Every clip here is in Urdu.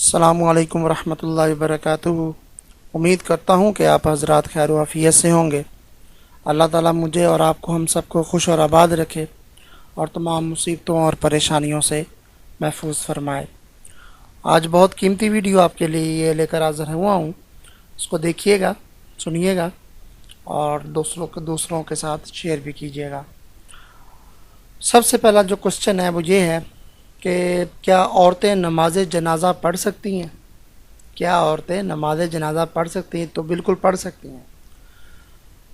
السلام علیکم ورحمۃ اللہ وبرکاتہ۔ امید کرتا ہوں کہ آپ حضرات خیر و عافیت سے ہوں گے۔ اللہ تعالیٰ مجھے اور آپ کو ہم سب کو خوش اور آباد رکھے اور تمام مصیبتوں اور پریشانیوں سے محفوظ فرمائے۔ آج بہت قیمتی ویڈیو آپ کے لیے یہ لے کر حاضر ہوا ہوں، اس کو دیکھیے گا، سنیے گا اور دوسروں کے ساتھ شیئر بھی کیجیے گا۔ سب سے پہلا جو کوشچن ہے وہ یہ ہے کہ کیا عورتیں نماز جنازہ پڑھ سکتی ہیں؟ کیا عورتیں نماز جنازہ پڑھ سکتی ہیں؟ تو بالکل پڑھ سکتی ہیں۔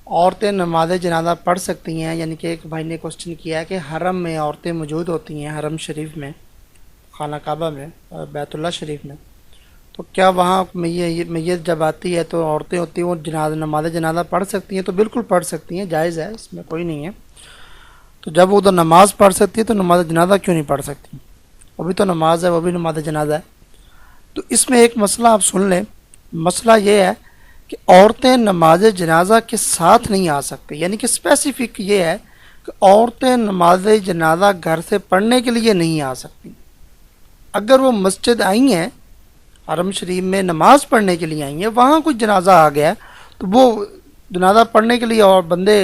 عورتیں نماز جنازہ پڑھ سکتی ہیں، یعنی کہ ایک بھائی نے کوشچن کیا ہے کہ حرم میں عورتیں موجود ہوتی ہیں، حرم شریف میں، خانہ کعبہ میں، بیت اللہ شریف میں، تو کیا وہاں میت جب آتی ہے تو عورتیں ہوتی ہیں وہ نماز جنازہ پڑھ سکتی ہیں؟ تو بالکل پڑھ سکتی ہیں، جائز ہے، اس میں کوئی نہیں ہے۔ تو جب وہ تو نماز پڑھ سکتی ہے تو نماز جنازہ کیوں نہیں پڑھ سکتی؟ وہ بھی تو نماز ہے، وہ بھی نماز جنازہ ہے۔ تو اس میں ایک مسئلہ آپ سن لیں۔ مسئلہ یہ ہے کہ عورتیں نماز جنازہ کے ساتھ نہیں آ سکتی، یعنی کہ اسپیسیفک یہ ہے کہ عورتیں نماز جنازہ گھر سے پڑھنے کے لیے نہیں آ سکتی۔ اگر وہ مسجد آئی ہیں، حرم شریف میں نماز پڑھنے کے لیے آئی ہیں، وہاں کوئی جنازہ آ گیا تو وہ جنازہ پڑھنے کے لیے اور بندے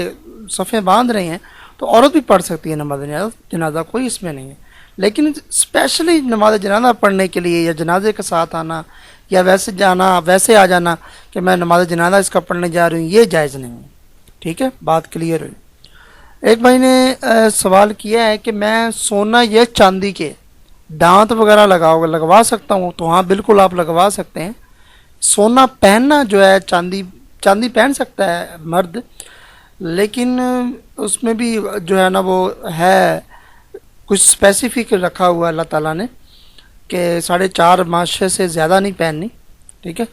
صفیں باندھ رہے ہیں تو عورت بھی پڑھ سکتی ہے نماز جنازہ، کوئی اس میں نہیں ہے۔ لیکن اسپیشلی نماز جنازہ پڑھنے کے لیے یا جنازے کے ساتھ آنا یا ویسے آ جانا کہ میں نماز جنازہ اس کا پڑھنے جا رہی ہوں، یہ جائز نہیں ہے۔ ٹھیک ہے، بات کلیئر ہوئی۔ ایک بھائی نے سوال کیا ہے کہ میں سونا یا چاندی کے دانت وغیرہ لگوا سکتا ہوں؟ تو ہاں بالکل آپ لگوا سکتے ہیں۔ سونا پہننا جو ہے، چاندی پہن سکتا ہے مرد، لیکن اس میں بھی جو ہے نا وہ ہے کچھ اسپیسیفک رکھا ہوا اللہ تعالیٰ نے کہ 4.5 ماشے سے زیادہ نہیں پہننی۔ ٹھیک ہے،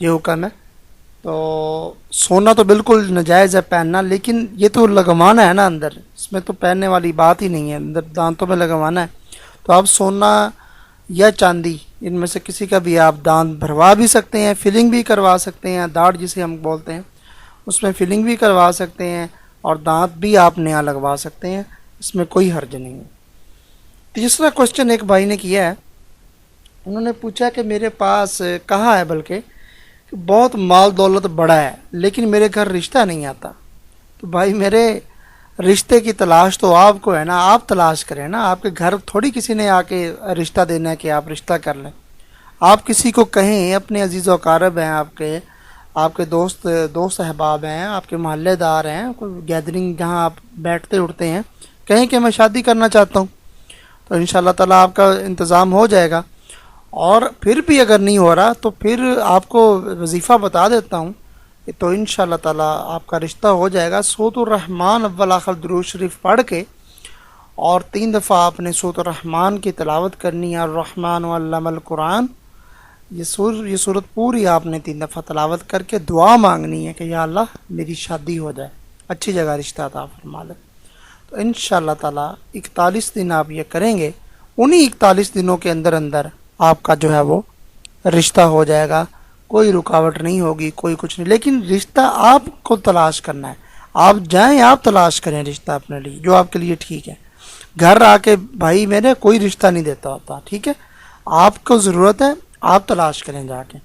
یہ حکم ہے۔ تو سونا تو بالکل ناجائز ہے پہننا، لیکن یہ تو لگوانا ہے نا اندر، اس میں تو پہننے والی بات ہی نہیں ہے، اندر دانتوں میں لگوانا ہے۔ تو آپ سونا یا چاندی ان میں سے کسی کا بھی آپ دانت بھروا بھی سکتے ہیں، فلنگ بھی کروا سکتے ہیں، داڑھ جسے ہم بولتے ہیں اس میں فلنگ بھی کروا سکتے ہیں اور دانت بھی آپ نیا لگوا سکتے ہیں، اس میں کوئی حرج نہیں ہے۔ تیسرا کوشچن ایک بھائی نے کیا ہے، انہوں نے پوچھا کہ میرے پاس کہا ہے بلکہ کہ بہت مال دولت بڑا ہے لیکن میرے گھر رشتہ نہیں آتا۔ تو بھائی میرے، رشتے کی تلاش تو آپ کو ہے نا، آپ تلاش کریں نا، آپ کے گھر تھوڑی کسی نے آ کے رشتہ دینا ہے کہ آپ رشتہ کر لیں۔ آپ کسی کو کہیں، اپنے عزیز و اقارب ہیں، آپ کے دوست احباب ہیں، آپ کے محلے دار ہیں، کوئی گیدرنگ جہاں آپ بیٹھتے اٹھتے ہیں، کہیں کہ میں شادی کرنا چاہتا ہوں، تو انشاءاللہ تعالیٰ آپ کا انتظام ہو جائے گا۔ اور پھر بھی اگر نہیں ہو رہا تو پھر آپ کو وظیفہ بتا دیتا ہوں، تو انشاءاللہ تعالیٰ آپ کا رشتہ ہو جائے گا۔ سورۃ الرحمن اول آخر درود شریف پڑھ کے اور 3 دفعہ آپ نے سورۃ الرحمن کی تلاوت کرنی ہے، الرحمن علم القرآن، یہ سورت پوری آپ نے 3 دفعہ تلاوت کر کے دعا مانگنی ہے کہ یا اللہ میری شادی ہو جائے، اچھی جگہ رشتہ عطا فرما دے۔ تو انشاءاللہ تعالیٰ 41 دن آپ یہ کریں گے، انہی 41 دنوں کے اندر آپ کا جو ہے وہ رشتہ ہو جائے گا، کوئی رکاوٹ نہیں ہوگی، کوئی کچھ نہیں۔ لیکن رشتہ آپ کو تلاش کرنا ہے، آپ جائیں، آپ تلاش کریں رشتہ اپنے لیے جو آپ کے لیے ٹھیک ہے۔ گھر آ کے بھائی میرے کوئی رشتہ نہیں دیتا ہوتا، ٹھیک ہے، آپ کو ضرورت ہے، آپ تلاش کریں جا کے۔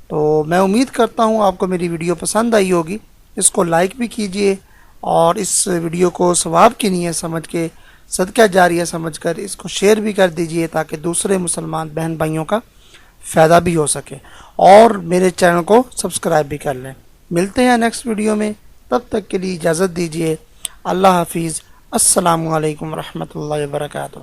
تو میں امید کرتا ہوں آپ کو میری ویڈیو پسند آئی ہوگی، اس کو لائک بھی کیجئے اور اس ویڈیو کو ثواب کی نیت سمجھ کے، صدقہ جاریہ سمجھ کر اس کو شیئر بھی کر دیجئے تاکہ دوسرے مسلمان بہن بھائیوں کا فائدہ بھی ہو سکے، اور میرے چینل کو سبسکرائب بھی کر لیں۔ ملتے ہیں نیکسٹ ویڈیو میں، تب تک کے لیے اجازت دیجیے۔ اللہ حافظ، السلام علیکم ورحمۃ اللہ وبرکاتہ۔